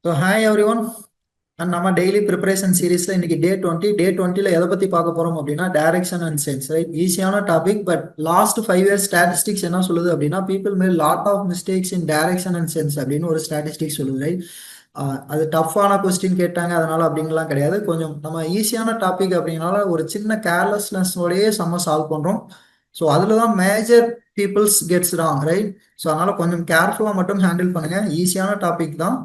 So hi everyone. And நம்ம daily preparation சீரீஸில் இன்னைக்கு டே டுவெண்ட்டியில் எதை பற்றி பார்க்க போகிறோம் அப்படின்னா டைரக்ஷன் அண்ட் சென்ஸ். ரைட், ஈஸியான topic. But last 5 years statistics என்ன சொல்லுது அப்படின்னா பீப்புள் மேல் lot of mistakes in direction and sense அப்படின்னு ஒரு ஸ்டாட்டிஸ்டிக்ஸ் சொல்லுது. ரைட், அது டஃப்பான கொஸ்டின் கேட்டாங்க அதனால அப்படிங்கலாம் கிடையாது. கொஞ்சம் நம்ம ஈஸியான டாபிக் அப்படின்னால ஒரு சின்ன கேர்லெஸ்னஸோடையே செம்ம சால்வ் பண்ணுறோம். ஸோ அதில் தான் major peoples gets wrong. Right, so அதனால கொஞ்சம் கேர்ஃபுல்லாக மட்டும் ஹேண்டில் பண்ணுங்க. ஈஸியான டாபிக் தான்.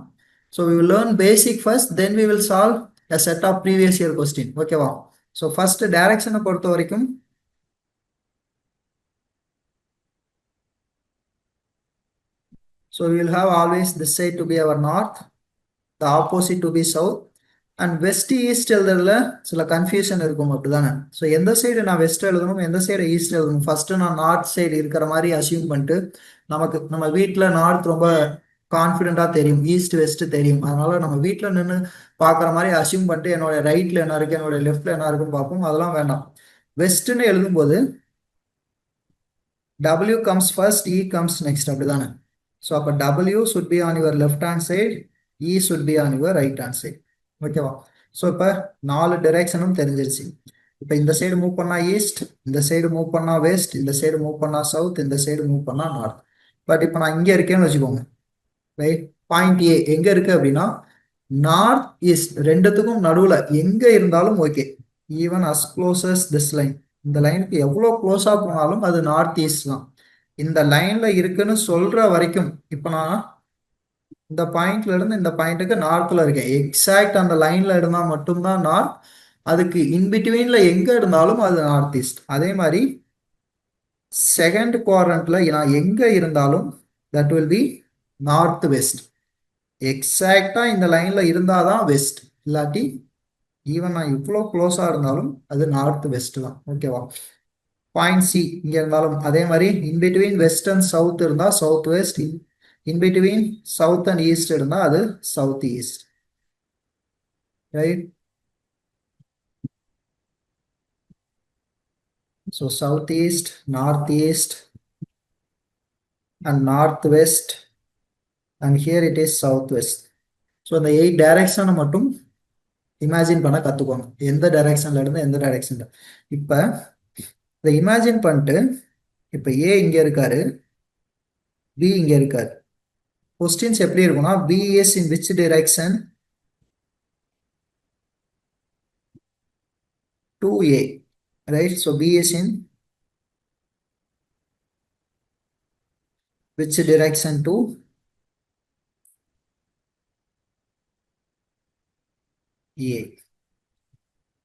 So we will learn basic first, then we will solve a set of previous year question. Okay, wow. So first direction பொறுத்த வரைக்கும் so we will have always this side to be our north, the opposite to be south, and west east எழுதுறதுல சில confusion இருக்கும் அப்படிதானே. So எந்த side நான் west எழுதணும், எந்த side east எழுதணும், ஃபர்ஸ்ட் நான் நார்த் சைடு இருக்கிற மாதிரி அசியூம் பண்ணிட்டு நம்ம வீட்டில் நார்த் ரொம்ப கான்ஃபிடென்ட்டாக தெரியும், ஈஸ்ட் வெஸ்ட் தெரியும். அதனால நம்ம வீட்டில் நின்று பார்க்குற மாதிரி அசியூம் பண்ணிட்டு என்னோட ரைட்டில் என்ன இருக்குது, என்னோட லெஃப்டில் என்ன இருக்குன்னு பார்ப்போம். அதெல்லாம் வேண்டாம். வெஸ்ட்டுன்னு எழுதும்போது W comes first, E comes next அப்படிதானே. ஸோ அப்போ W should be on your left hand side, E should be on your right hand side. ஓகேவா? ஸோ இப்போ 4 டிரெக்ஷனும் தெரிஞ்சிருச்சு. இப்போ இந்த சைடு மூவ் பண்ணா ஈஸ்ட், இந்த சைடு மூவ் பண்ணா வெஸ்ட், இந்த சைடு மூவ் பண்ணா சவுத், இந்த சைடு மூவ் பண்ணா நார்த். பட் இப்போ நான் இங்கே இருக்கேன்னு வச்சுக்கோங்க. ரைட், பாயிண்ட் ஏ எங்க இருக்கு அப்படின்னா நார்த் ஈஸ்ட் ரெண்டுத்துக்கும் நடுவில் எங்க இருந்தாலும் okay. Even as closes this line, இந்த லைனுக்கு எவ்வளோ க்ளோஸாக போனாலும் அது நார்த் ஈஸ்ட் தான். இந்த லைன்ல இருக்குன்னு சொல்ற வரைக்கும் இப்போ நான் இந்த பாயிண்ட்ல இருந்து இந்த பாயிண்ட்டுக்கு நார்த்ல இருக்கேன். எக்ஸாக்ட் அந்த லைன்ல இருந்தா மட்டும்தான் நார்த். அதுக்கு இன்பிட்வீன்ல எங்க இருந்தாலும் அது நார்த் ஈஸ்ட். அதே மாதிரி செகண்ட் குவாட்ரண்ட்ல நான் எங்க இருந்தாலும் that will be north west. எக்ஸாக்டா இந்த லைன்ல இருந்தாதான் வெஸ்ட், இல்லாட்டி ஈவன் நான் இவ்வளோ க்ளோஸா இருந்தாலும் அது நார்த் வெஸ்ட் தான். ஓகேவா? பாயிண்ட் சி இங்க இருந்தாலும் அதே மாதிரி இன்பிட்வீன் வெஸ்ட் அண்ட் சவுத் இருந்தா south west, in between south and east இருந்தா அது south east. Right, so south east, north east and north west, and here it is south west. So இந்த 8 டைரக்ஷனை மட்டும் இமேஜின் பண்ண கற்றுக்கோங்க, எந்த டைரக்ஷன்ல இருந்து எந்த டைரக்ஷன்ல. இப்போ இதை இமேஜின் பண்ணிட்டு இப்போ ஏ இங்கே இருக்காரு, பி இங்கே இருக்காரு. கொஸ்டின்ஸ் எப்படி இருக்கும்னா B is in which direction to A. Right, so B is in which direction to A.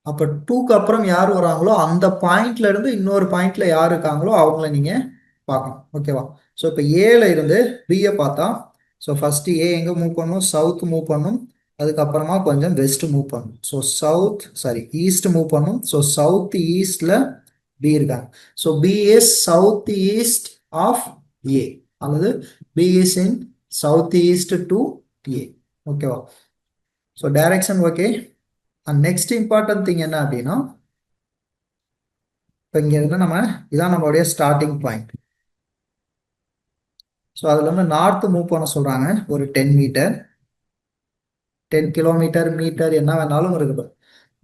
அப்போ 2க்கு அப்புறம் யார் வராங்களோ அந்த பாயிண்ட்ல இருந்து இன்னொரு பாயிண்ட்ல யார் இருக்காங்களோ அவங்கள நீங்க பார்க்கணும். ஓகேவா? ஸோ இப்போ ஏல இருந்து பியை பார்த்தா ஸோ ஃபர்ஸ்ட் ஏ எங்க மூவ் பண்ணணும், சவுத் மூவ் பண்ணும், அதுக்கப்புறமா கொஞ்சம் வெஸ்ட் மூவ் பண்ணும். ஸோ ஈஸ்ட் மூவ் பண்ணும். ஸோ சவுத் ஈஸ்ட்ல பி இருக்காங்க. So B is south east of A, அல்லது B is in south east to A. ஓகேவா? So direction okay. And next important thing என்ன அப்படின்னா இப்போ இங்க இருந்து இதான் நம்மளுடைய ஸ்டார்டிங் பாயிண்ட். ஸோ அதுல இருந்து நார்த் மூவ் பண்ண சொல்றாங்க ஒரு 10 மீட்டர், 10 கிலோமீட்டர், மீட்டர் என்ன வேணாலும் இருக்கட்டும்.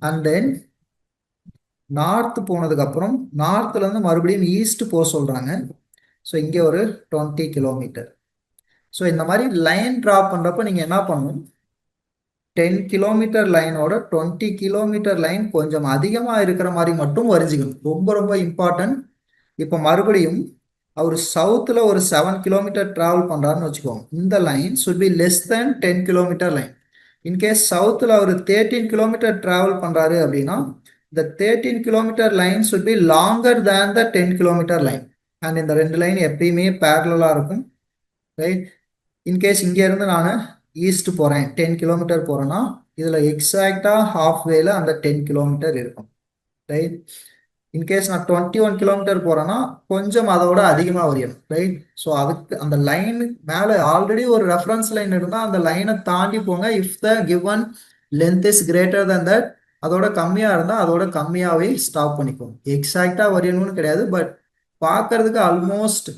அண்ட் தென் நார்த் போனதுக்கு அப்புறம் நார்த்ல இருந்து மறுபடியும் ஈஸ்ட் போக சொல்றாங்க. ஸோ இங்க ஒரு 20 கிலோமீட்டர். ஸோ இந்த மாதிரி லைன் டிராப் பண்றப்ப நீங்க என்ன பண்ணணும், 10 கிலோமீட்டர் லைனோட 20 கிலோமீட்டர் லைன் கொஞ்சம் அதிகமா இருக்கிற மாதிரி மட்டும் வரைஞ்சிக்கணும். ரொம்ப ரொம்ப இம்பார்ட்டன்ட். இப்போ மறுபடியும் அவர் சவுத்தில் ஒரு 7 கிலோமீட்டர் டிராவல் பண்ணுறாருன்னு வச்சுக்கோங்க. இந்த line should be less than 10 kilometre line. In case சவுத்தில் அவர் 13 கிலோமீட்டர் டிராவல் பண்ணுறாரு அப்படின்னா இந்த 13 kilometre line should be longer than the 10 kilometre line. And இந்த 2 லைன் எப்பயுமே பேரலாக இருக்கும். ரைட், இன்கேஸ் இங்கேருந்து நான் ஈஸ்ட் போகிறேன், 10 கிலோமீட்டர் போகிறேன்னா இதில் எக்ஸாக்டாக ஹாஃப் வேல அந்த 10 கிலோமீட்டர் இருக்கும். ரைட், இன்கேஸ் நான் 21 கிலோமீட்டர் போகிறேன்னா கொஞ்சம் அதோட அதிகமாக வரையும். ரைட், ஸோ அதுக்கு அந்த லைன் மேலே ஆல்ரெடி ஒரு ரெஃபரன்ஸ் லைன் இருந்தால் அந்த லைனை தாண்டி போங்க. If the given length is greater than that, அதோட கம்மியாக இருந்தால் அதோட கம்மியாகவே ஸ்டாப் பண்ணிக்கோங்க. எக்ஸாக்டாக வரையணும்னு கிடையாது, பட் பார்க்கறதுக்கு ஆல்மோஸ்ட்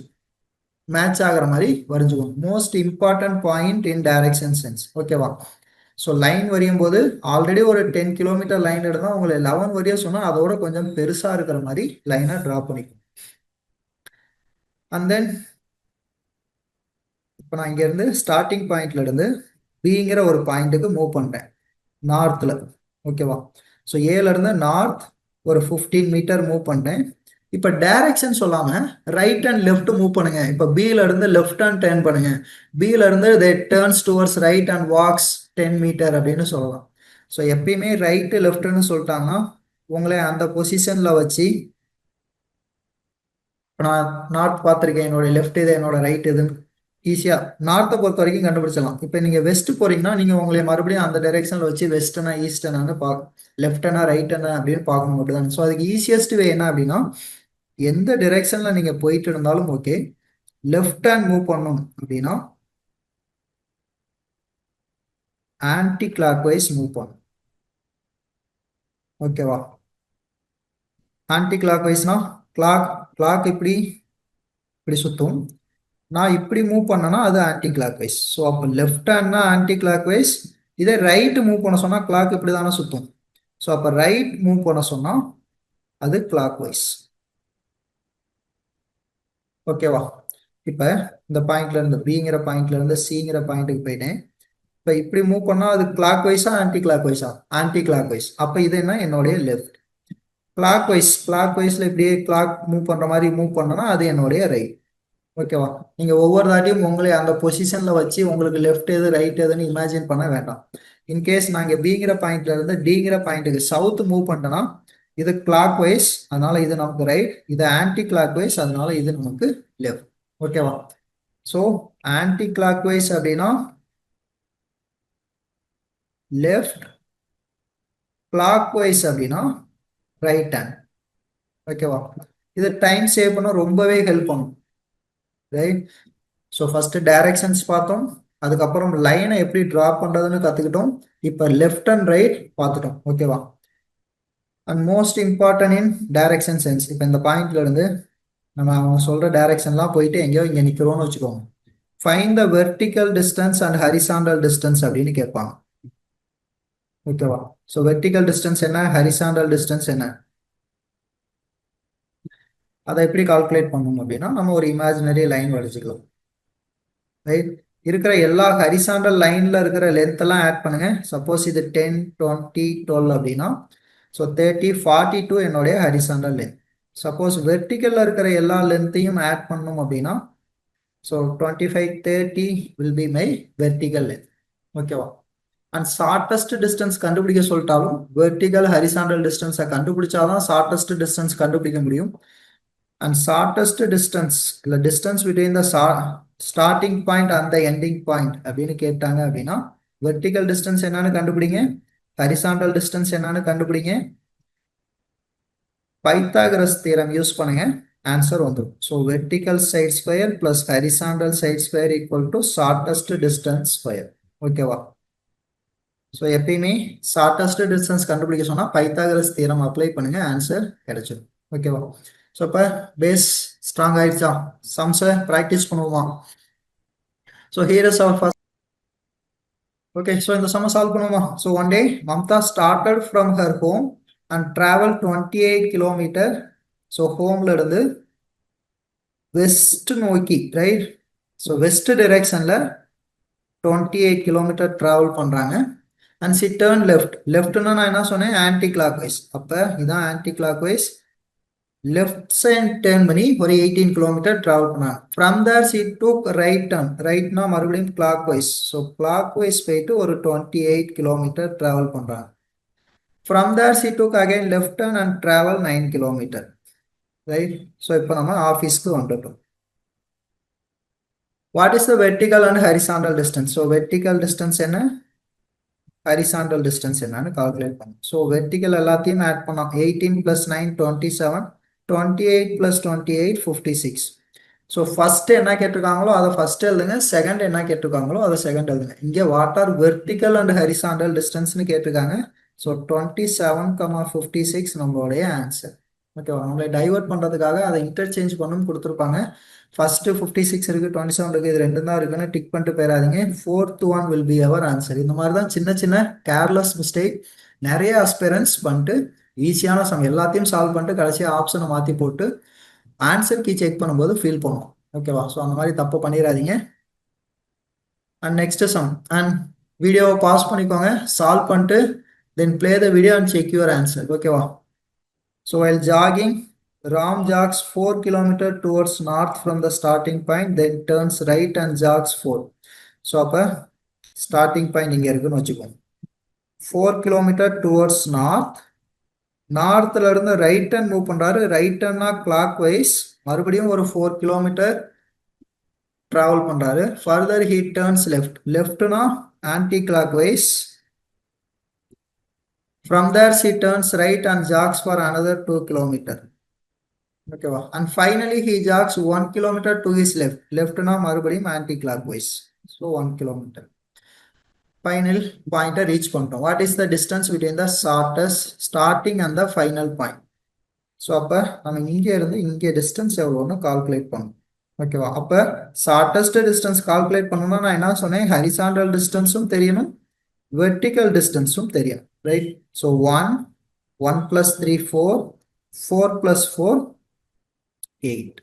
மேட்ச் ஆகிற மாதிரி வரைஞ்சுக்கோங்க. Most important point in direction sense. ஓகேவா? ஸோ லைன் வரையும் போது ஆல்ரெடி ஒரு 10 கிலோமீட்டர் லைன் எடுத்தால் உங்களை 11 வரையும் சொன்னால் அதோட கொஞ்சம் பெருசாக இருக்கிற மாதிரி லைனை ட்ரா பண்ணிக்கும். அண்ட் தென் இப்போ நான் இங்கேருந்து ஸ்டார்டிங் பாயிண்ட்ல இருந்து பிங்கிற ஒரு பாயிண்ட்டுக்கு மூவ் பண்ணுறேன் நார்த்தில். ஓகேவா? ஸோ ஏலேருந்து நார்த் ஒரு 15 மீட்டர் மூவ் பண்ணேன். இப்போ டைரக்ஷன் சொல்லாம ரைட் அண்ட் லெஃப்ட் மூவ் பண்ணுங்க. இப்போ பில இருந்து லெஃப்ட் அண்ட் டர்ன் பண்ணுங்க. பில இருந்து they turns towards right and walks 10 metre அப்படின்னு சொல்லலாம். ஸோ எப்பயுமே ரைட்டு லெஃப்ட்னு சொல்லிட்டாங்கன்னா உங்களை அந்த பொசிஷன்ல வச்சு இப்போ நான் நார்த் பார்த்துருக்கேன், என்னோட லெஃப்ட் இது என்னோட ரைட் இதுன்னு ஈஸியாக நார்த்தை பொறுத்த வரைக்கும் கண்டுபிடிச்சலாம். இப்போ நீங்கள் வெஸ்ட் போறீங்கன்னா நீங்கள் உங்களை மறுபடியும் அந்த டைரெக்ஷனில் வச்சு வெஸ்டனா ஈஸ்டனான்னு லெஃப்டனா ரைட்டனா அப்படின்னு பார்க்கணும் மட்டும்தான். ஸோ அதுக்கு ஈஸியஸ்ட் வே என்ன அப்படின்னா எந்த டிரெக்ஷன்ல நீங்க போயிட்டு இருந்தாலும் ஓகே, லெஃப்ட் ஹேண்ட் மூவ் பண்ணணும் அப்படின்னா ஆன்டி கிளாக் வைஸ் மூவ் பண்ணும். ஓகேவா? ஆன்டி கிளாக் வைஸ்னா கிளாக் கிளாக் இப்படி இப்படி சுத்தும். நான் இப்படி மூவ் பண்ணனா அது ஆன்டி கிளாக் வைஸ். ஸோ அப்போ லெஃப்ட் ஹேண்ட்னா ஆன்டி கிளாக் வைஸ், இதே ரைட் மூவ் பண்ண சொன்னா கிளாக் இப்படி தானே சுத்தும். ஸோ அப்போ ரைட் மூவ் பண்ண சொன்னா அது கிளாக் வைஸ். ஓகேவா? இப்போ இந்த பாயிண்ட்ல இருந்து பிங்கிற பாயிண்ட்ல இருந்து சிங்கிற பாயிண்ட்டுக்கு போயிட்டேன். இப்போ இப்படி மூவ் பண்ணா அது கிளாக் வைஸா ஆன்டி கிளாக் வைஸா? Anti clock wise. அப்போ இது என்ன? என்னுடைய லெஃப்ட். கிளாக் வைஸ், கிளாக் வைஸ்ல இப்படியே கிளாக் மூவ் பண்ற மாதிரி மூவ் பண்ணனா அது என்னுடைய ரைட். ஓகேவா? நீங்க ஒவ்வொரு தாட்டியும் உங்களை அந்த பொசிஷன்ல வச்சு உங்களுக்கு லெஃப்ட் எது ரைட் எதுன்னு இமேஜின் பண்ண வேண்டாம். இன்கேஸ் நாங்க பிங்கிற பாயிண்ட்ல இருந்து டிங்கிற பாயிண்ட்டுக்கு சவுத் மூவ் பண்ணனா இது கிளாக் வைஸ், அதனால இது நமக்கு ரைட். இது ஆன்டி கிளாக் வைஸ், அதனால இது நமக்கு லெஃப்ட். ஓகேவா? ஸோ ஆன்டி கிளாக் வைஸ் அப்படின்னா லெஃப்ட், கிளாக் வைஸ் அப்படின்னா ரைட் ஹேண்ட். ஓகேவா? இது டைம் சேவ் பண்ண ரொம்பவே ஹெல்ப் பண்ணும். ரைட்? ஸோ ஃபர்ஸ்ட் டைரக்ஷன்ஸ் பார்த்தோம், அதுக்கப்புறம் லைனை எப்படி டிரா பண்றதுன்னு கத்துக்கிட்டோம். இப்போ லெஃப்ட் அண்ட் ரைட் பார்த்துட்டோம். ஓகேவா? And most important in direction sense, இப்போ இந்த பாயிண்ட்ல இருந்து நம்ம அவங்க சொல்ற டைரக்ஷன்லாம் போயிட்டு எங்கேயோ இங்கே நிற்கிறோம்னு வச்சுக்கோங்க. Find the vertical distance and horizontal distance அப்படின்னு கேட்பாங்க. ஓகேவா? ஸோ வெர்டிக்கல் டிஸ்டன்ஸ் என்ன, ஹரிசாண்டல் டிஸ்டன்ஸ் என்ன, அதை எப்படி கால்குலேட் பண்ணணும் அப்படின்னா நம்ம ஒரு இமேஜினரி லைன் வரைச்சிக்கலாம். ரைட்? இருக்கிற எல்லா ஹரிசாண்டல் லைன்ல இருக்கிற லென்த் எல்லாம் ஆட் பண்ணுங்க. சப்போஸ் இது 10, 20, 12 அப்படின்னா ஸோ 30, 42 என்னுடைய ஹரிசாண்டல் லென்த். சப்போஸ் வெர்டிக்கல்ல இருக்கிற எல்லா லென்த்தையும் ஆட் பண்ணணும் அப்படின்னா so 25, 30 will be my vertical length. ஓகேவா? அண்ட் ஷார்டஸ்ட் டிஸ்டன்ஸ் கண்டுபிடிக்க சொல்லிட்டாலும் வெர்டிக்கல் ஹரிசாண்டல் டிஸ்டன்ஸை கண்டுபிடிச்சாதான் ஷார்டஸ்ட் டிஸ்டன்ஸ் கண்டுபிடிக்க முடியும். அண்ட் ஷார்டஸ்ட் டிஸ்டன்ஸ் இல்லை distance between the starting point and the ending point அப்படின்னு கேட்டாங்க அப்படின்னா வெர்டிக்கல் டிஸ்டன்ஸ் என்னன்னு கண்டுபிடிங்க, ஹரிசாண்டல் டிஸ்டன்ஸ் என்னன்னு கண்டுபிடிங்க, பைத்தாகரஸ் தியரம் யூஸ் பண்ணுங்க, ஆன்சர் வந்துடும். So vertical side square plus horizontal side square equal to shortest distance square. ஓகேவா? ஸோ எப்பயுமே ஷார்டஸ்ட் டிஸ்டன்ஸ் கண்டுபிடிக்க சொன்னால் பைத்தாகரஸ் தியரம் அப்ளை பண்ணுங்க, ஆன்சர் கிடைச்சிடும். ஓகேவா? ஸோ இப்போ பேஸ் ஸ்ட்ராங் ஆயிடுச்சா? சம்ஸை ப்ராக்டிஸ் பண்ணுவோமா? So here is our first. Okay, so இந்த சம்மை சால்வ் பண்ணுவோமா? So one day Mamta started from her home and travel 28 kilometre. So ஹோம்ல இருந்து வெஸ்ட் நோக்கி, ரைட்? ஸோ வெஸ்ட் டிரெக்ஷன்ல 28 கிலோமீட்டர் டிராவல் பண்றாங்க. And she turn left. லெஃப்ட்னா நான் என்ன சொன்னேன்? Anti clock wise. அப்போ இதான் anti clock wise. Left side turn பண்ணி ஒரு 18 கிலோமீட்டர் டிராவல் பண்ணாங்க. From there she took right turn. ரைட்னா மறுபடியும் clock wise. So clock wise போயிட்டு ஒரு 28 கிலோமீட்டர் டிராவல் பண்றாங்க. From there she took again left turn and travel 9 kilometre. Right? So இப்போ நம்ம ஆஃபீஸ்க்கு வந்துட்டோம். What is the vertical and horizontal distance? So vertical distance என்ன, ஹரிசாண்டல் டிஸ்டன்ஸ் என்னன்னு calculate பண்ணும். ஸோ வெர்டிகல் எல்லாத்தையும் ஆட் பண்ணோம். 18 + 9 27, 28 + 28 56. ஸோ ஃபர்ஸ்ட் என்ன கேட்டிருக்காங்களோ அதை ஃபர்ஸ்ட் எழுதுங்க, செகண்ட் என்ன கேட்டிருக்காங்களோ அதை செகண்ட் எழுதுங்க. இங்கே what are vertical and horizontal டிஸ்டன்ஸ்னு கேட்டிருக்காங்க. ஸோ 27, 56 நம்மளுடைய ஆன்சர். ஓகேவா? நம்மளை டைவர்ட் பண்ணுறதுக்காக அதை இன்டர்சேஞ்ச் பண்ணணும் கொடுத்துருப்பாங்க. ஃபர்ஸ்ட் 56 இருக்கு, 27 இருக்கு, இது ரெண்டு தான் இருக்குன்னு டிக் பண்ணிட்டு போயிடாதீங்க. Fourth one will be our answer. இந்த மாதிரி தான் சின்ன சின்ன கேர்லெஸ் மிஸ்டேக் நிறைய அஸ்பிரன்ஸ் பண்ணிட்டு ஈஸியான சம் எல்லாத்தையும் சால்வ் பண்ணிட்டு கடைசியாக ஆப்ஷனை மாற்றி போட்டு ஆன்சர் கீ செக் பண்ணும்போது ஃபீல் பண்ணுவோம். ஓகேவா? ஸோ அந்த மாதிரி தப்பு பண்ணிடாதீங்க. அண்ட் நெக்ஸ்ட் சம் அண்ட் வீடியோவை பாஸ் பண்ணிக்கோங்க, சால்வ் பண்ணிட்டு தென் play the video and check your answer. ஓகேவா? So while jogging, Ram jogs 4 kilometers towards north from the starting point, then turns right and jogs 4. So அப்ப starting point இங்க இருக்குன்னு வச்சுக்கோங்க. 4 kilometers towards north. நார்த்ல இருந்து right turn move பண்றாரு. Right டர்ன்னா clock wise மறுபடியும் ஒரு 4 கிலோமீட்டர் டிராவல் பண்றாரு. Further he turns left. லெஃப்ட்னா anti clock wise. From there he turns right and jogs for another 2 kilometers. ஓகேவா? And finally he jogs 1 kilometre to his left. லெஃப்ட்னா மறுபடியும் anti clock wise. So 1 kilometre. Final பாயிண்ட்டை reach பண்ணிட்டோம். What is the distance between the shortest starting and the final point? So அப்போ நம்ம இங்கே இருந்து இங்கே டிஸ்டன்ஸ் எவ்வளோன்னு கால்குலேட் பண்ணணும். ஓகேவா? அப்போ ஷார்டஸ்ட் டிஸ்டன்ஸ் கால்குலேட் பண்ணணும்னா நான் என்ன சொன்னேன், ஹரிசாண்டல் டிஸ்டன்ஸும் தெரியணும், வெர்டிக்கல் டிஸ்டன்ஸும் தெரியும். Right? So 1 1 + 3 4 4 + 4 8.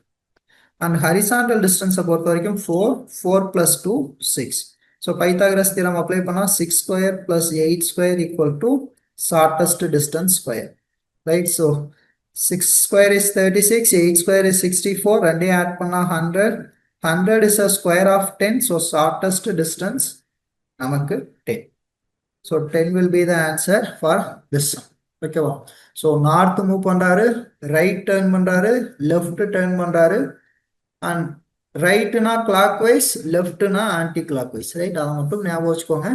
And horizontal distance பொறுத்த வரைக்கும் 4 4 + 2 6. So Pythagoras theorem apply பண்ணா 6 square plus 8 square equal to shortest distance square. Right? So 6 square is 36, 8 square is 64, ரெண்டே add பண்ணா 100. 100 is a square of 10, so shortest distance நமக்கு 10. So 10 will be the answer for this sum. ஓகேவா? So north move பண்றாரு, right turn பண்றாரு, left turn பண்றாரு. And ரைட்னா clock wise, லெஃப்ட்னா anti clock wise. Right? அதை மட்டும் ஞாபகம் வச்சுக்கோங்க,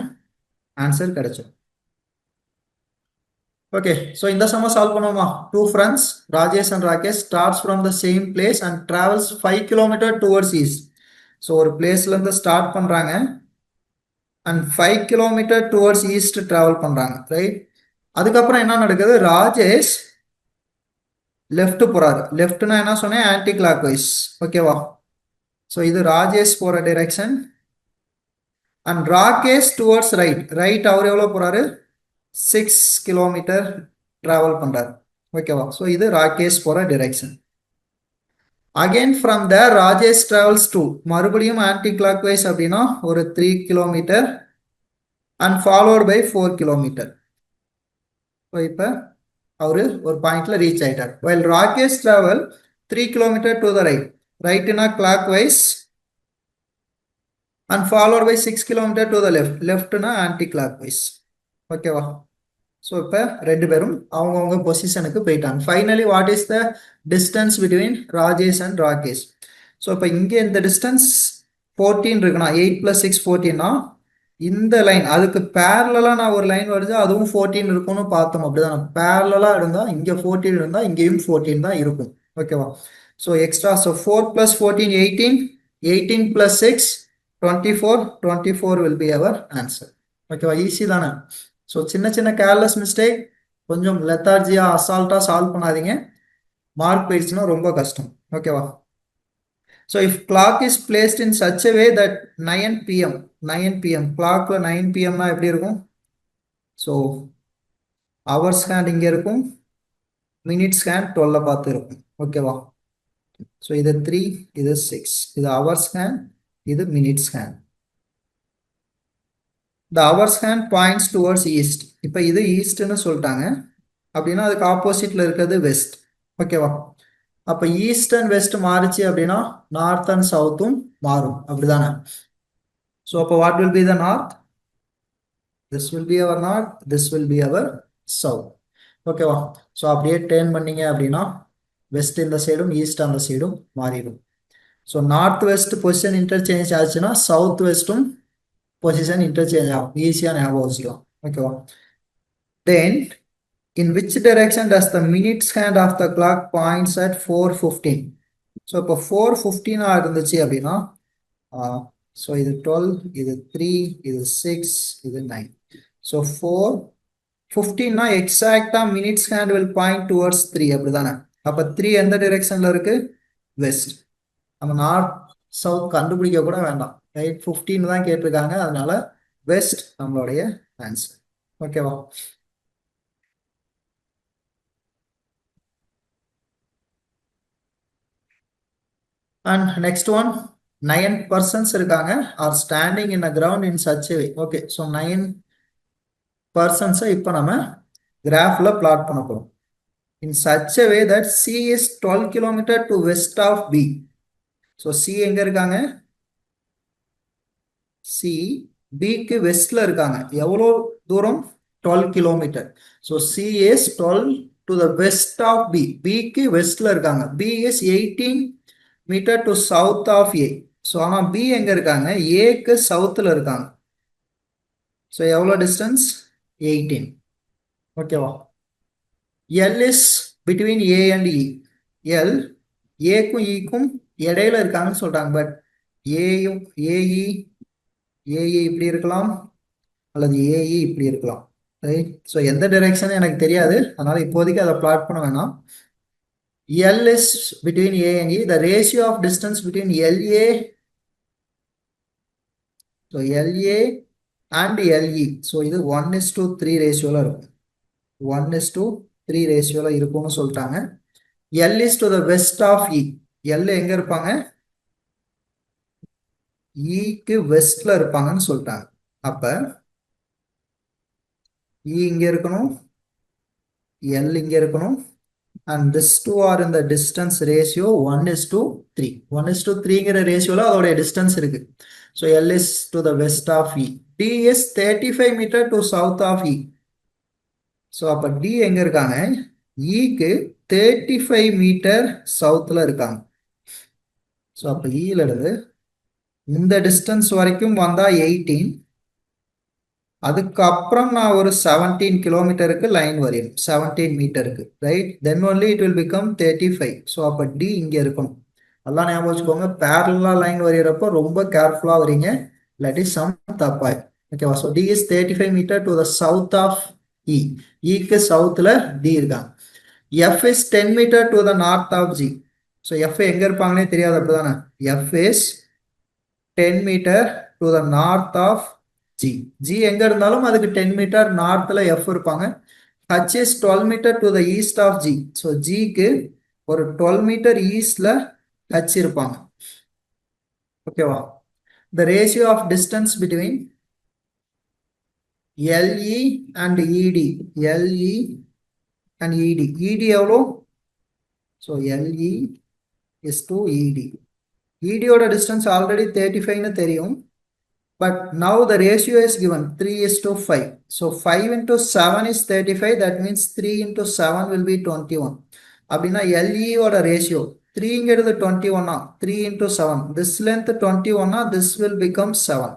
ஆன்சர் கிடைச்சிடும். ஓகே, ஸோ இந்த சம்ம சால்வ் பண்ணுவோமா? Two friends Rajesh and Rakesh starts from the same place and travels 5 kilometre towards east. So ஒரு பிளேஸ்ல இருந்து ஸ்டார்ட் பண்றாங்க and 5 kilometre towards east travel பண்றாங்க. ரைட்? அதுக்கப்புறம் என்ன நடக்குது, ராஜேஷ் லெஃப்ட் போறாரு. லெஃப்ட்னா என்ன சொன்னேன், ஆன்டி கிளாக் வைஸ். ஓகேவா? ஸோ இது ராஜேஷ் போற direction. And Rakesh towards right. Right அவர் எவ்வளோ போறாரு, 6 கிலோமீட்டர் டிராவல் பண்றாரு. ஓகேவா? ஸோ இது ராகேஷ் போற direction. Again from there Rajesh travels to, மறுபடியும் ஆன்டி கிளாக் வைஸ் அப்படின்னா ஒரு 3 kilometre and followed by 4 kilometre. So இப்போ அவரு ஒரு பாயிண்ட்ல ரீச் ஆயிட்டார். While Rakesh travel 3 kilometre to the right. ரைட்னா clock wise and followed by 6 kilometre to the left. லெஃப்ட்னா ஆன்டி கிளாக் வைஸ். ஓகேவா? ஸோ இப்போ ரெண்டு பேரும் அவங்கவுங்க பொசிஷனுக்கு போயிட்டாங்க. Finally what is the distance between Rajesh and Rakesh? So இப்போ இங்கே இந்த டிஸ்டன்ஸ் 14 இருக்குன்னா 8 + 6 14னா இந்த லைன் அதுக்கு பேரலா நான் ஒரு லைன் வருது, அதுவும் 14 இருக்கும்னு பார்த்தோம். அப்படிதான் பேரலா இருந்தா இங்க 14 இருந்தா இங்கேயும் 14 தான் இருக்கும். ஓகேவா? So extra, so 4 + 14 18, 18 + 6 24, 24 will be our answer. ஓகேவா? ஈஸி தானே? ஸோ சின்ன சின்ன கேர்லெஸ் மிஸ்டேக் கொஞ்சம் லெத்தார்ஜியா அசால்ட்டா சால்வ் பண்ணாதீங்க, மார்க் போயிடுச்சுன்னா ரொம்ப கஷ்டம். ஓகேவா? So if clock is placed in such a way that 9 p.m. clockல 9 p.m. னா எப்படி இருக்கும்? ஸோ hours hand இங்க இருக்கும், minutes hand 12 பார்த்து இருக்கும். ஓகேவா? ஸோ இது 3, இது 6, இது hours hand, இது minutes hand. The hours hand points towards east. இப்போ இது ஈஸ்ட்னு சொல்லிட்டாங்க அப்படின்னா அதுக்கு ஆப்போசிட்ல இருக்கிறது வெஸ்ட். ஓகேவா? அப்ப ஈஸ்ட் அண்ட் வெஸ்ட் மாறிச்சு அப்படின்னா நார்த் அண்ட் சவுத்தும் மாறும். அப்படிதானே? ஸோ அப்போ what will be the north? This will be our north, this will be our south. ஓகேவா? ஸோ அப்படியே டேர்ன் பண்ணீங்க அப்படின்னா வெஸ்ட் இந்த சைடும் ஈஸ்ட் அந்த சைடும் மாறிடும். So north west position interchange ஆச்சுன்னா சவுத் வெஸ்டும் பொசிஷன் இன்டர்சேஞ்ச் ஆகும். ஈஸியாக ஞாபகம் வச்சுக்கலாம். ஓகேவா? Then in which direction does the minutes hand of the clock points at 4:15? So இப்போ 4:15 இருந்துச்சு அப்படின்னா ஸோ இது 12, இது 3, இது 6, இது 9. ஸோ 4:15னா எக்ஸாக்டா minutes hand will point towards 3. அப்படிதானே? அப்ப 3 எந்த டிரெக்ஷன்ல இருக்கு? வெஸ்ட். நம்ம நார்த் சவுத் கண்டுபிடிக்க கூட வேண்டாம், ரைட்? 15 தான் கேட்டிருக்காங்க, அதனால வெஸ்ட் நம்மளுடைய ஆன்சர். ஓகேவா? அண்ட் நெக்ஸ்ட் ஒன், 9 பர்சன்ஸ் இருக்காங்க are standing in a ground in such way. Okay, so 9 பர்சன்ஸை இப்போ நம்ம கிராஃப்ல பிளாட் பண்ண போறோம். In such a way that C is 12 kilometer to west of B. So C எங்க இருக்காங்க? C பிக்கு வெஸ்ட்ல இருக்காங்க. எவ்வளோ தூரம்? 12 kilometre. So C is 12 to the west of B. பிக்கு வெஸ்ட்ல இருக்காங்க. B is 18 metre to south of A. So ஆனால் பி எங்க இருக்காங்க? ஏக்கு சவுத்தில் இருக்காங்க. ஸோ எவ்வளோ டிஸ்டன்ஸ்? 18. ஓகேவா? L is between A and E. L ஏக்கும் இக்கும் இடையில இருக்காங்கன்னு சொல்றாங்க. பட் ஏயும் ஏஇ ஏஇ இப்படி இருக்கலாம், அல்லது ஏஇ இப்படி இருக்கலாம், ரைட்? ஸோ எந்த டைரக்ஷன் எனக்கு தெரியாது, அதனால இப்போதைக்கு அதை பிளாட் பண்ண வேணாம். L is between A and E. The ratio of distance between LA, so LA and LE, so இது 1:3 ரேஷியோல இருக்கும். 1:3 ரேஷியோல இருக்கும்னு சொல்லிட்டாங்க. L is to the west of E. L எங்க இருப்பாங்க? இக்கு வெஸ்ட்ல இருப்பாங்கன்னு சொல்லிட்டாங்க. அப்ப இ இங்க இருக்கணும், எல் இங்க இருக்கணும், and this two are in the distance ratio 1:3. 1:3ங்கிற ரேஷியோல அதோட டிஸ்டன்ஸ் இருக்கு. So L is to the west of E. D is 35 meter to south of E. So அப்ப D எங்க இருக்காங்க? க்கு 35 மீட்டர் சவுத்துல இருக்காங்க. ஸோ அப்ப ல இருந்து இந்த டிஸ்டன்ஸ் வரைக்கும் வந்தா 18. அதுக்கப்புறம் நான் ஒரு 17 கிலோமீட்டருக்கு லைன் வரையும், 17 மீட்டருக்கு, right? Then only it will become 35. So அப்போ டி இங்கே இருக்கணும். எல்லாம் ஞாபகம் வச்சுக்கோங்க. பேரலா லைன் வரைகிறப்போ ரொம்ப கேர்ஃபுல்லாக வரீங்க, இல்லாட்டி சம் தப்பாய். ஓகேவா? So D is 35 metre to the south of E. இக்கு சவுத்தில் டி இருக்காங்க. F is 10 metre to the north of G. So F எங்கே இருப்பாங்கன்னே தெரியாது, அப்படிதானே? F is 10 metre to the north of G. G எங்க இருந்தாலும் அதுக்கு 10 மீட்டர் நார்த்ல எஃப் இருப்பாங்க. H is 12 metre to the east of G. So ஜிக்கு ஒரு 12 மீட்டர் ஈஸ்ட்ல ஹச் இருப்பாங்க. ஓகேவா? த ratio of distance between LE and ED. LE and இடி. இடி எவ்வளோ? ஸோ எல்இ இஸ் டு இடி. இடியோட டிஸ்டன்ஸ் ஆல்ரெடி 35ன்னு தெரியும். But now the ratio is given 3:5. So 5 into 7 is 35. That means 3 into 7 will be 21. அப்படின்னா LE ஓட ratio 3ங்கிறது 21. 3 into 7. This length 21. This will become 7.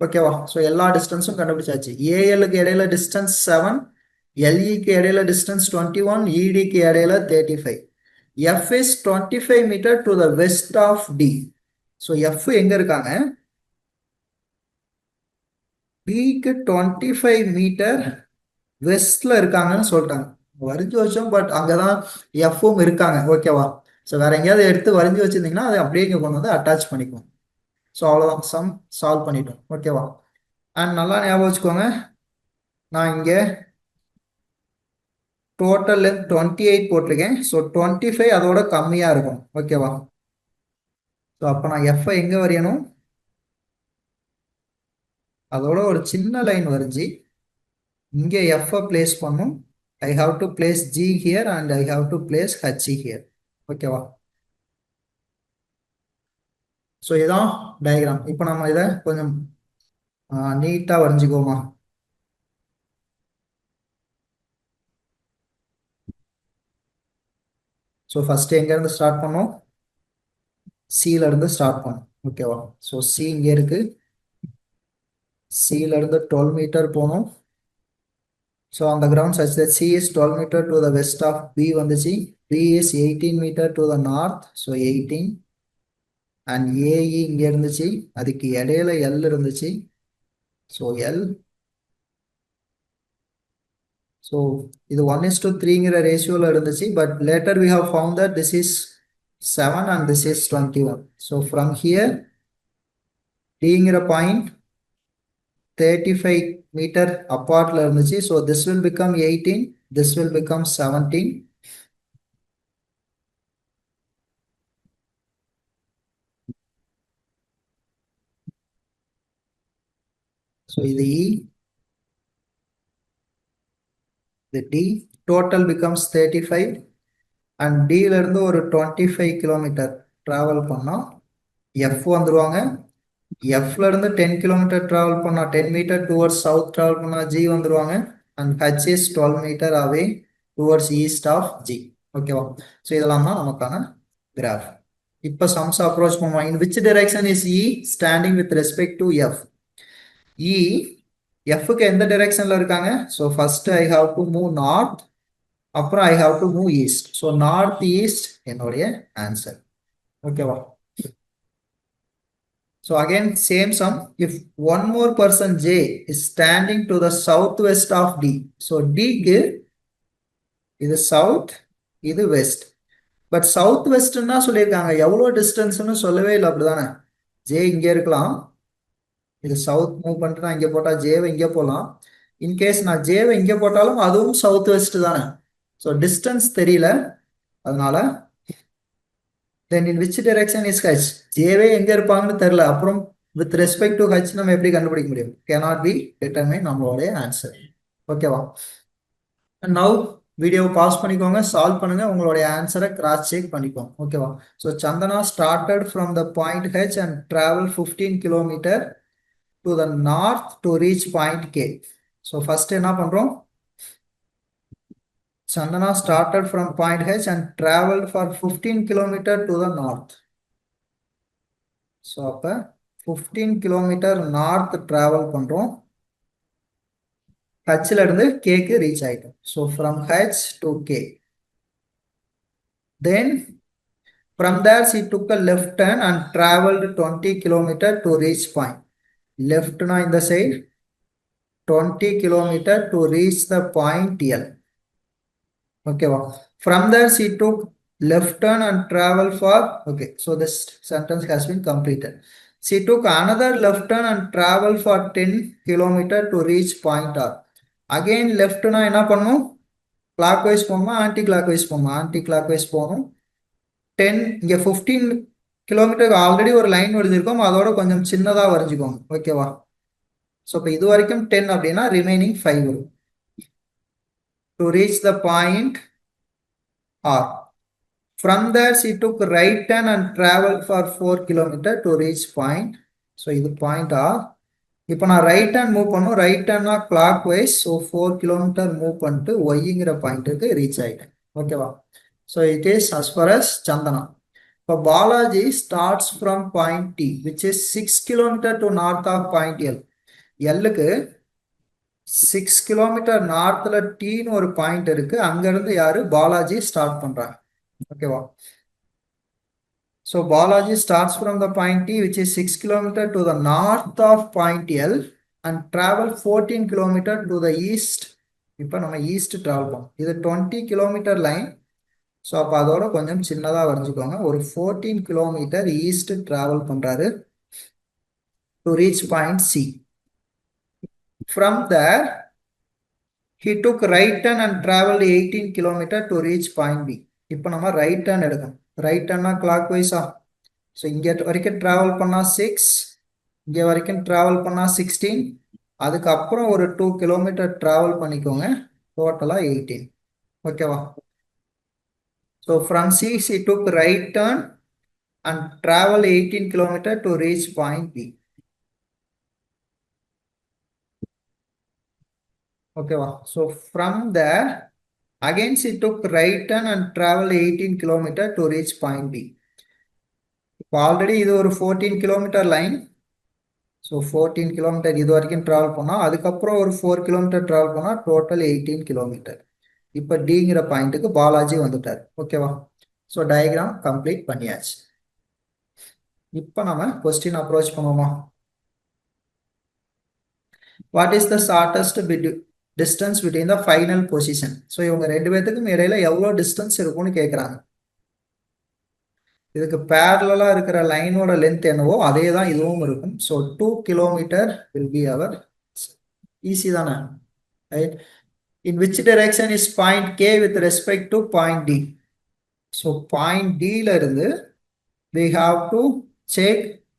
ஓகேவா? So எல்லா டிஸ்டன்ஸும் கண்டுபிடிச்சாச்சு. ஏஎல்க்கு இடையில டிஸ்டன்ஸ் 7, எல்இக்கு இடையில டிஸ்டன்ஸ் 21, இடிக்கு இடையில 35. F is 25 metre to the west of D. So F எங்க இருக்காங்க? பிக்கு 25 மீட்டர் வெஸ்ட்ல இருக்காங்கன்னு சொல்லிட்டாங்க. வரைஞ்சி வச்சோம், பட் அங்கதான் எஃப்பும் இருக்காங்க. ஓகேவா? ஸோ வேற எங்கேயாவது எடுத்து வரைஞ்சி வச்சிருந்தீங்கன்னா அதை அப்படியே இங்கே கொண்டு வந்து அட்டாச் பண்ணிக்குவோம். ஸோ அவ்வளோதான், சம் சால்வ் பண்ணிட்டோம். ஓகேவா? அண்ட் நல்லா ஞாபகம் வச்சுக்கோங்க, நான் இங்கே டோட்டல் லென்த் 28 போட்டிருக்கேன். ஸோ 25 அதோட கம்மியாக இருக்கும். ஓகேவா? ஸோ அப்போ நான் எஃப்ஐ எங்கே வரையணும்? அதோட ஒரு சின்ன லைன் வரைஞ்சி இங்கே எஃப்ஐ பிளேஸ் பண்ணும். I have to place G here and I have to place H here. ஓகேவா? ஸோ இதான் டயக்ராம். இப்போ நம்ம இதை கொஞ்சம் நீட்டாக வரைஞ்சிக்குவோமா? ஸோ ஃபர்ஸ்ட் எங்கேருந்து ஸ்டார்ட் பண்ணோம்? சில இருந்து ஸ்டார்ட் பண்ணோம். ஓகேவா? ஸோ சி இங்கே இருக்கு. சில இருந்து 12 மீட்டர் போகணும். ஸோ அந்த ground such that C is 12 metre to the west of B வந்துச்சு. B is 18 metre to the north. So 18. And AE இங்கே இருந்துச்சு, அதுக்கு இடையில எல் இருந்துச்சு. So L. So இது 1:3ங்கிற ரேஷியோல இருந்துச்சு. But later we have found that this is 7 and this is 21. So from here, Dங்கிற point 35 meter apartல இருந்துச்சு. So this will become 18. This will become 17. So இது E. The D total becomes 35. And D ல இருந்து ஒரு 25 kilometre travel பண்ணா F வந்துருவாங்க. F ல இருந்து 10 kilometre travel பண்ணா 10 மீட்டர் டுவர்ட்ஸ் சவுத் டிராவல் பண்ணா G வந்துருவாங்க. And H is 12 metre away towards east of G. ஓகேவா? ஸோ இதெல்லாம் தான் நமக்கான கிராஃப். இப்போ சம்ஸ் அப்ரோச் பண்ணுவோம். In which direction is E standing with respect to F? E Fக்கு எந்த டைரக்ஷன்ல இருக்காங்க? So first I have to move north, அப்புறம் I have to move east. So north east என்னுடைய ஆன்சர். ஓகேவா? So again same sum. If one more person J is standing to the southwest of D. So D க்கு இது south, இது west. But southwest ன்னா சொல்லியிருக்காங்க, எவ்வளோ டிஸ்டன்ஸ்னு சொல்லவே இல்லை. அப்படிதானே? J இங்கே இருக்கலாம், இது சவுத் மூவ் பண்ணிட்டு நான் இங்கே போட்டால் ஜேவை இங்கே போகலாம். இன்கேஸ் நான் ஜேவை இங்கே போட்டாலும் அதுவும் சவுத் வெஸ்ட் தானே. ஸோ டிஸ்டன்ஸ் தெரியல, அதனால then in which direction is H? ஜேவே எங்க இருப்பாங்கன்னு தெரியல. அப்புறம் வித் ரெஸ்பெக்ட் டு H நம்ம எப்படி கண்டுபிடிக்க முடியும்? cannot be determine நம்மளுடைய ஆன்சர். ஓகேவா? நவ் வீடியோவை பாஸ் பண்ணிக்கோங்க, சால்வ் பண்ணுங்க, உங்களுடைய ஆன்சரை கிராஸ் செக் பண்ணிக்கோங்க. ஓகேவா? So Chandana started from the point H and travel 15 kilometre to the north to reach point K. So first என்ன பண்றோம்? Chandana started from point H and traveled for 15 kilometer to the north. So அப்ப 15 kilometer north travel பண்றோம். Hல இருந்து K க்கு reach ஆயிட்டோம். So from H to K. Then from there she took a left turn and traveled 20 kilometer to reach point. Left na in the side 20 kilometer to reach the point L. Okay, from there she took left turn and travel for, okay, so this sentence has been completed. She took another left turn and travel for 10 kilometer to reach point R. Again left na என்ன பண்ணும்? clockwise போமா anti clockwise போமா? anti clockwise போகும். 10 இங்க 15 கிலோமீட்டருக்கு already ஒரு line வரைஞ்சிருக்கோம், அதோட கொஞ்சம் சின்னதா வரைஞ்சிக்கோங்க. ஓகேவா? ஸோ இப்போ இது வரைக்கும் 10 அப்படின்னா ரிமைனிங் 5 வரும். To reach the point R. From there she took right turn and traveled for 4 kilometer to reach point. So இது point R. இப்போ நான் ரைட் டர்ன் மூவ் பண்ணும், ரைட் டர்னா clock wise. So 4 kilometre move பண்ணிட்டு ஒய்ங்கிற பாயிண்ட்டுக்கு reach ஆகிட்டேன். ஓகேவா? So it is as far as Santhana. இப்போ Balaji starts from point D which is 6 kilometre to north of point L. எல்லுக்கு 6 கிலோமீட்டர் நார்த்ல டீன்னு ஒரு பாயிண்ட் இருக்கு. அங்கிருந்து யாரு? பாலாஜி ஸ்டார்ட் பண்றாங்க. ஓகேவா? So Balaji starts from the point T which is 6 kilometer to the north of point L and travel 14 kilometer to the east. இப்போ நம்ம ஈஸ்ட் டிராவல் பண்ணோம். இது 20 கிலோமீட்டர் லைன். ஸோ அப்போ அதோட கொஞ்சம் சின்னதாக வரைஞ்சிக்கோங்க. ஒரு 14 கிலோமீட்டர் ஈஸ்ட் டிராவல் பண்றாரு to reach point C. From there he took right turn and traveled 18 kilometer to reach point B. இப்போ நம்ம ரைட் டர்ன் எடுக்கணும். ரைட் டர்னா கிளாக் வைஸா. ஸோ இங்கே வரைக்கும் ட்ராவல் பண்ணால் 6, இங்கே வரைக்கும் ட்ராவல் பண்ணால் 16, அதுக்கப்புறம் ஒரு 2 கிலோமீட்டர் ட்ராவல் பண்ணிக்கோங்க, டோட்டலாக 18. ஓகேவா? So from C C took right turn and travel 18 kilometre to reach point B. ஓகேவா? So from there again she took right turn and travel 18 kilometer to reach point B. இப்போ already இது ஒரு 14 kilometre line. So 14 kilometre இது வரைக்கும் travel பண்ணால், அதுக்கப்புறம் ஒரு 4 kilometre travel பண்ணால் டோட்டல் 18 கிலோமீட்டர். இப்போ டிங்கிற பாயிண்ட்டுக்கு பாலாஜி வந்துட்டார். ஓகேவா? ஸோ டயக்ராம் கம்ப்ளீட் பண்ணியாச்சு. இப்போ நம்ம கொஸ்டின் அப்ரோச் பண்ணுவோமா? What is the shortest distance between the final position. So இவங்க ரெண்டு பேர்த்துக்கும் இடையில எவ்வளோ டிஸ்டன்ஸ் இருக்கும்னு கேட்குறாங்க. இதுக்கு பேரலா இருக்கிற லைனோட லென்த் என்னவோ அதே தான் இதுவும் இருக்கும். So 2 kilometre will be our. Easy தானே, right? In which direction is point K with respect to point D? So point D ல இருந்து we have to check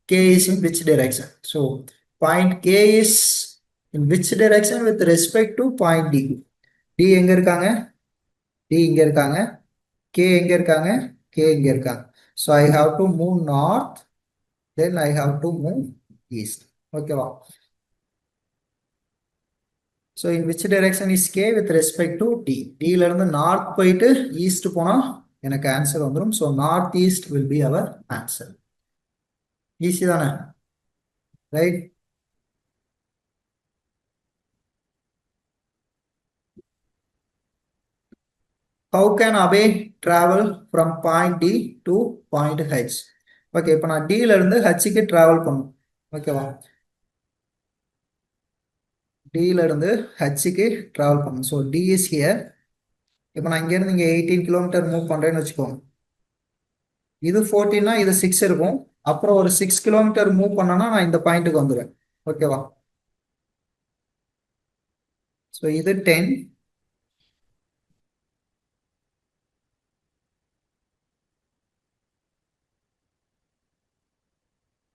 K is in which direction. So point K is in which direction with respect to point D? D எங்க இருக்காங்க? D இங்க இருக்காங்க. K எங்க இருக்காங்க? K இங்க இருக்காங்க. So I have to move north, then I have to move east. ஓகேவா? So in which direction is K with respect to D? D ல இருந்து நார்த் போயிட்டு ஈஸ்ட் போனா எனக்கு ஆன்சர் வந்துடும். So north east will be our answer. Easy தானே, right? How can Abhay travel from point D to point H? Okay, இப்போ நான் D ல இருந்து Hக்கு டிராவல் பண்ணும். ஓகேவா? D ல இருந்து Hக்கு டிராவல் பண்ணும். So D is here. இப்போ நான் இங்கேருந்து இங்கே 18 கிலோமீட்டர் மூவ் பண்ணுறேன்னு வச்சுக்கோங்க. இது 14னா இது 6 இருக்கும். அப்புறம் ஒரு 6 கிலோமீட்டர் மூவ் பண்ணனா நான் இந்த பாயிண்ட்டுக்கு வந்துடுவேன். ஓகேவா? ஸோ இது 10.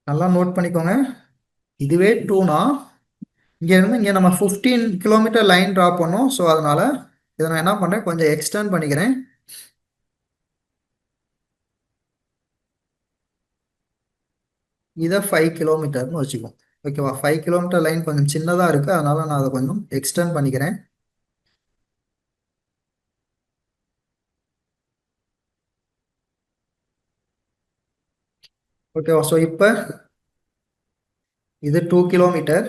நல்லா நோட் பண்ணிக்கோங்க. இதுவே 2னா இங்கேருந்து இங்கே நம்ம 15 கிலோமீட்டர் லைன் ட்ரா பண்ணோம். ஸோ அதனால இதை நான் என்ன பண்ணுறேன், கொஞ்சம் எக்ஸ்டெண்ட் பண்ணிக்கிறேன். இதை 5 கிலோமீட்டர்னு வச்சுக்கோம். ஓகேவா? 5 கிலோமீட்டர் லைன் கொஞ்சம் சின்னதாக இருக்குது, அதனால நான் அதை கொஞ்சம் எக்ஸ்டெண்ட் பண்ணிக்கிறேன். ஓகேவா? ஸோ இப்போ இது 2 கிலோமீட்டர்.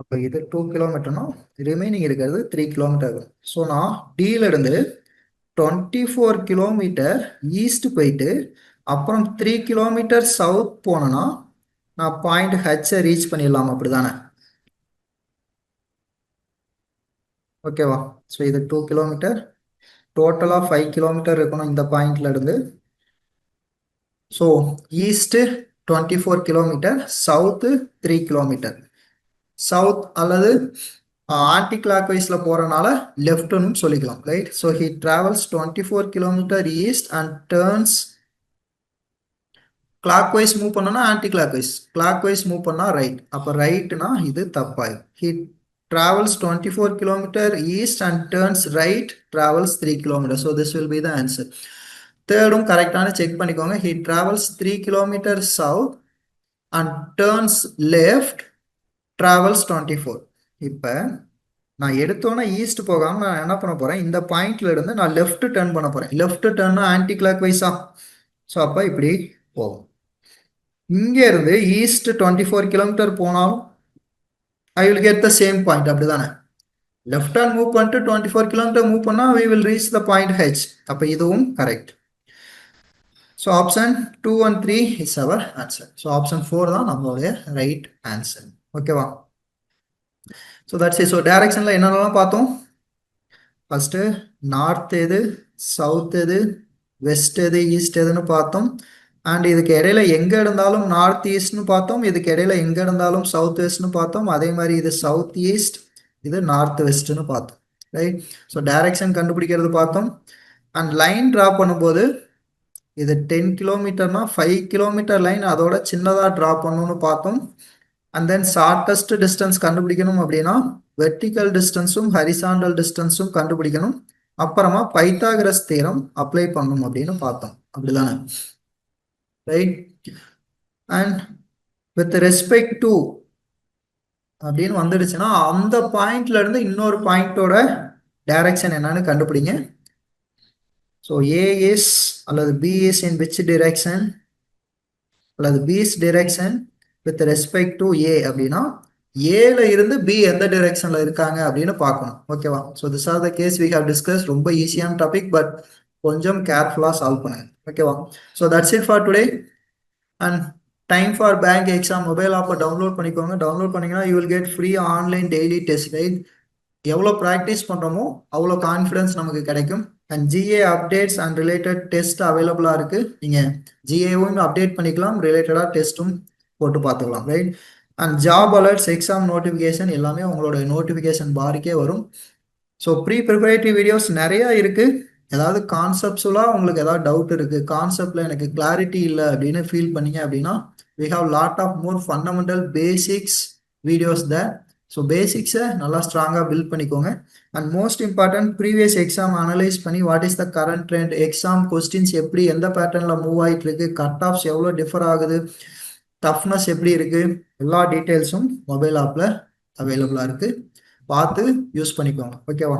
அப்போ இது 2 கிலோமீட்டர்னா ரிமைனிங் இருக்கிறது 3 கிலோமீட்டர். ஸோ நான் டீல இருந்து 24 கிலோமீட்டர் ஈஸ்ட் போயிட்டு அப்புறம் 3 கிலோமீட்டர் சவுத் போனேன்னா நான் பாயிண்ட் ஹெச்சை ரீச் பண்ணிடலாம். அப்படிதானே? ஓகேவா? ஸோ இது 2 கிலோமீட்டர், டோட்டலாக 5 கிலோமீட்டர் இருக்கணும் இந்த பாயிண்ட்ல இருந்து. So east 24 kilometre, south 3 kilometre. South அல்லது ஆன்டி கிளாக் வைஸ்ல போறனால லெஃப்ட்னு சொல்லிக்கலாம், right? So he travels 24 kilometre east and turns clock wise move பண்ணனா anti clock wise, clock wise move பண்ணா ரைட். அப்போ ரைட்னா இது தப்பாயிடும். He travels 24 kilometer east and turns right, travels 3 kilometers. So this will be the answer. தேர்டும் கரெக்டான check பண்ணிக்கோங்க. he travels 3 kilometers south and turns left, travels 24. இப்போ நான் எடுத்தோன்னே ஈஸ்ட் போகாம நான் என்ன பண்ண போறேன், இந்த பாயிண்ட்ல இருந்து நான் லெஃப்ட் டர்ன் பண்ண போறேன். லெஃப்ட் டர்ன்னா ஆன்டி கிளாக் வைஸா. ஸோ அப்போ இப்படி போகும். இங்க இருந்து ஈஸ்ட் 24 கிலோமீட்டர் போனாலும் I will get the same point. அப்படிதானே? லெஃப்ட் ஹேண்ட் மூவ் பண்ணிட்டு 24 கிலோமீட்டர் மூவ் பண்ணா we will reach the point H. அப்போ இதுவும் correct. So option 2 and 3 is our answer. So option 4 தான் நம்மளுடைய ரைட் ஆன்சர். ஓகேவா? So that's it. ஸோ டைரக்ஷனில் என்னென்னலாம் பார்த்தோம்? ஃபர்ஸ்ட் நார்த் எது, சவுத் எது, வெஸ்ட் எது, ஈஸ்ட் எதுன்னு பார்த்தோம். அண்ட் இதுக்கு இடையில எங்க இருந்தாலும் நார்த் ஈஸ்ட்னு பார்த்தோம், இதுக்கு இடையில எங்க இருந்தாலும் சவுத் வெஸ்ட்னு பார்த்தோம். அதே மாதிரி இது சவுத் ஈஸ்ட், இது நார்த் வெஸ்ட்னு பார்த்தோம், ரைட்? ஸோ டைரக்ஷன் கண்டுபிடிக்கிறது பார்த்தோம். அண்ட் லைன் ட்ரா பண்ணும்போது இது 10 கிலோமீட்டர்னா 5 கிலோமீட்டர் லைன் அதோட சின்னதாக ட்ரா பண்ணணும்னு பார்த்தோம். அண்ட் தென் ஷார்டஸ்ட் டிஸ்டன்ஸ் கண்டுபிடிக்கணும் அப்படின்னா வெர்டிக்கல் டிஸ்டன்ஸும் ஹரிசாண்டல் டிஸ்டன்ஸும் கண்டுபிடிக்கணும். அப்புறமா பைத்தாகரஸ் தியரம் அப்ளை பண்ணணும் அப்படின்னு பார்த்தோம். அப்படிதானே, right? And with respect to அப்படின்னு வந்துடுச்சுன்னா அந்த பாயிண்ட்ல இருந்து இன்னொரு பாயிண்டோட டைரக்ஷன் என்னன்னு கண்டுபிடிங்க. ஸோ ஏஎஸ் அல்லது பிஎஸ் இன் விச் டிரெக்ஷன் அல்லது BS direction with respect to A அப்படின்னா ஏல இருந்து பி எந்த டிரெக்ஷன்ல இருக்காங்க அப்படின்னு பார்க்கணும். ஓகேவா? So this are the case we have discuss. ரொம்ப ஈஸியான டாபிக், பட் கொஞ்சம் கேர்ஃபுல்லாக சால்வ் பண்ணுங்க. ஓகேவா? So that's it for today. And time for bank exam mobile ஆப்பை டவுன்லோட் பண்ணிக்கோங்க. டவுன்லோட் பண்ணீங்கன்னா you will get free online daily test guide. எவ்வளோ ப்ராக்டிஸ் பண்ணுறோமோ அவ்வளோ கான்ஃபிடன்ஸ் நமக்கு கிடைக்கும். And GA updates and related test அவைலபிளாக இருக்குது. நீங்கள் ஜிஏவும் அப்டேட் பண்ணிக்கலாம், ரிலேட்டடாக டெஸ்ட்டும் போட்டு பார்த்துக்கலாம், right? And job alerts, exam notification எல்லாமே உங்களோட நோட்டிஃபிகேஷன் பாருக்கே வரும். ஸோ ப்ரீ ப்ரிப்பரேட்டரி வீடியோஸ் நிறையா இருக்குது. ஏதாவது கான்செப்ட்ஸுலாக உங்களுக்கு ஏதாவது டவுட் இருக்குது, கான்செப்டில் எனக்கு கிளாரிட்டி இல்லை அப்படின்னு ஃபீல் பண்ணீங்க அப்படின்னா we have lot of more fundamental basics videos there. So பேசிக்ஸை நல்லா ஸ்ட்ராங்காக பில்ட் பண்ணிக்கோங்க. And most important previous exam analyse பண்ணி what is the current trend, exam questions எப்படி எந்த பேட்டர்னில் மூவ் ஆகிட்டு இருக்கு, கட் ஆஃப்ஸ் எவ்வளோ டிஃபர் ஆகுது, டஃப்னஸ் எப்படி இருக்குது, எல்லா டீட்டெயில்ஸும் மொபைல் ஆப்பில் அவைலபிளாக இருக்குது. பார்த்து யூஸ் பண்ணிக்கோங்க, ஓகேவா?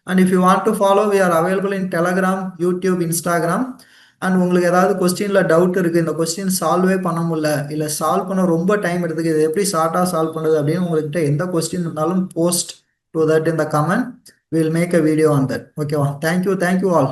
And if you want to follow we are available in Telegram, YouTube, Instagram. And உங்களுக்கு ஏதாவது கொஸ்டினில் டவுட் இருக்குது, இந்த கொஸ்டின் சால்வே பண்ண முடியல, இல்லை சால்வ் பண்ண ரொம்ப டைம் எடுத்துக்கு, இது எப்படி ஷார்ட்டாக சால்வ் பண்ணுறது அப்படின்னு உங்கள்கிட்ட எந்த கொஸ்டின் இருந்தாலும் post to that in the comment. Will make a video on that, ஓகேவா? Thank you all.